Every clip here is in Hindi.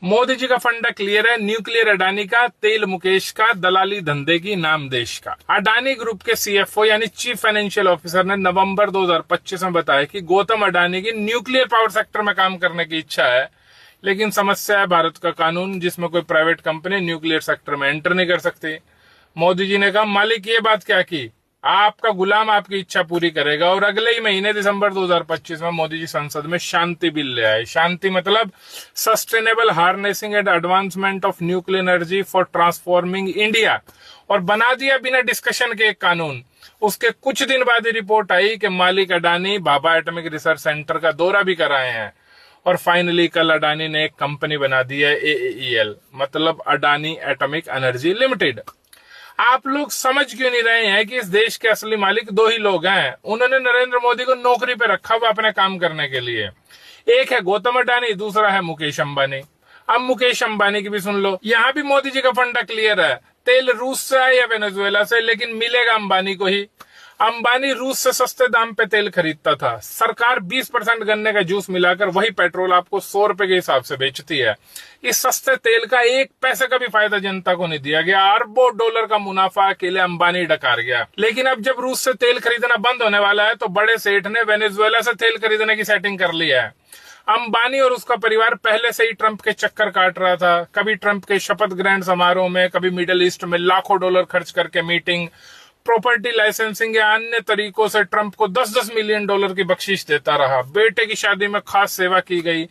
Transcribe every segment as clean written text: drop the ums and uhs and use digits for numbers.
मोदी जी का फंडा क्लियर है, न्यूक्लियर अडानी का, तेल मुकेश का, दलाली धंधे की नाम देश का। अडानी ग्रुप के सीएफओ यानी चीफ फाइनेंशियल ऑफिसर ने नवंबर 2025 में बताया कि गौतम अडानी की न्यूक्लियर पावर सेक्टर में काम करने की इच्छा है, लेकिन समस्या है भारत का कानून, जिसमें कोई प्राइवेट कंपनी न्यूक्लियर सेक्टर में एंटर नहीं कर सकती। मोदी जी ने कहा, मालिक ये बात क्या की, आपका गुलाम आपकी इच्छा पूरी करेगा। और अगले ही महीने दिसंबर 2025 में मोदी जी संसद में शांति बिल ले आए। शांति मतलब sustainable harnessing and advancement of nuclear energy for transforming India, और बना दिया बिना डिस्कशन के एक कानून। उसके कुछ दिन बाद ही रिपोर्ट आई कि मालिक Adani Bhabha atomic research centre का दौरा भी कराए हैं। और फाइनली कल अडानी ने एक कंपनी बना दी है, AAEL, मतलब अडानी एटॉमिक एनर्जी लिमिटेड। आप लोग समझ क्यों नहीं रहे हैं कि इस देश के असली मालिक दो ही लोग हैं। उन्होंने नरेंद्र मोदी को नौकरी पे रखा हुआ अपने काम करने के लिए। एक है गौतम अडानी, दूसरा है मुकेश अंबानी। अब मुकेश अंबानी की भी सुन लो। यहाँ भी मोदी जी का फंडा क्लियर है, तेल रूस से है या वेनेजुएला से, लेकिन मिलेगा अंबानी को ही। अंबानी रूस से सस्ते दाम पे तेल खरीदता था। सरकार 20% गन्ने का जूस मिलाकर वही पेट्रोल आपको 100 रुपए के हिसाब से बेचती है। इस सस्ते तेल का 1 पैसे का भी फायदा जनता को नहीं दिया गया। अरबों डॉलर का मुनाफा अकेले अंबानी डकार गया। लेकिन अब जब रूस से तेल खरीदना बंद होने वाला है, तो बड़े सेठ ने वेनेजुएला से तेल खरीदने की सेटिंग कर ली है। अंबानी और उसका परिवार पहले से ही ट्रंप के चक्कर काट रहा था। कभी ट्रंप के शपथ ग्रहण समारोह में, कभी मिडिल ईस्ट में लाखों डॉलर खर्च करके मीटिंग, प्रॉपर्टी लाइसेंसिंग या अन्य तरीकों से ट्रंप को 10-10 मिलियन डॉलर की बख्शीश देता रहा। बेटे की शादी में खास सेवा की गई।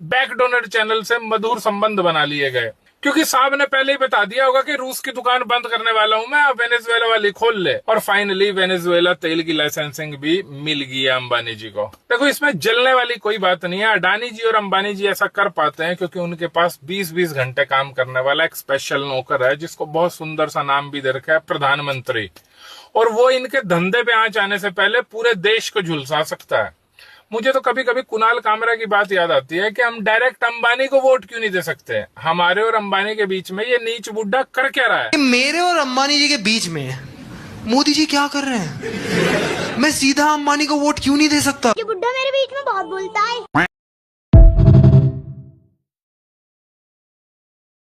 बैकडोनर चैनल से मधुर संबंध बना लिए गए, क्योंकि साहब ने पहले ही बता दिया होगा कि रूस की दुकान बंद करने वाला हूं मैं, अब वेनेजुएला वाली खोल ले। और फाइनली वेनेजुएला तेल की लाइसेंसिंग भी मिल गई है अंबानी जी को। देखो, इसमें जलने वाली कोई बात नहीं है। अडानी जी और अंबानी जी ऐसा कर पाते हैं क्योंकि उनके पास 20-20 घंटे काम करने वाला एक स्पेशल नौकर है, जिसको बहुत सुंदर सा नाम भी दे रखा है, प्रधानमंत्री। और वो इनके धंधे पे आंच आने से पहले पूरे देश को झुलसा सकता है। मुझे तो कभी कभी कुणाल कामरा की बात याद आती है कि हम डायरेक्ट अंबानी को वोट क्यों नहीं दे सकते। हमारे और अंबानी के बीच में ये नीच बुड्ढा कर क्या रहा है? मेरे और अंबानी जी के बीच में मोदी जी क्या कर रहे हैं? मैं सीधा अंबानी को वोट क्यों नहीं दे सकता? ये बुड्ढा मेरे बीच में बहुत बोलता है।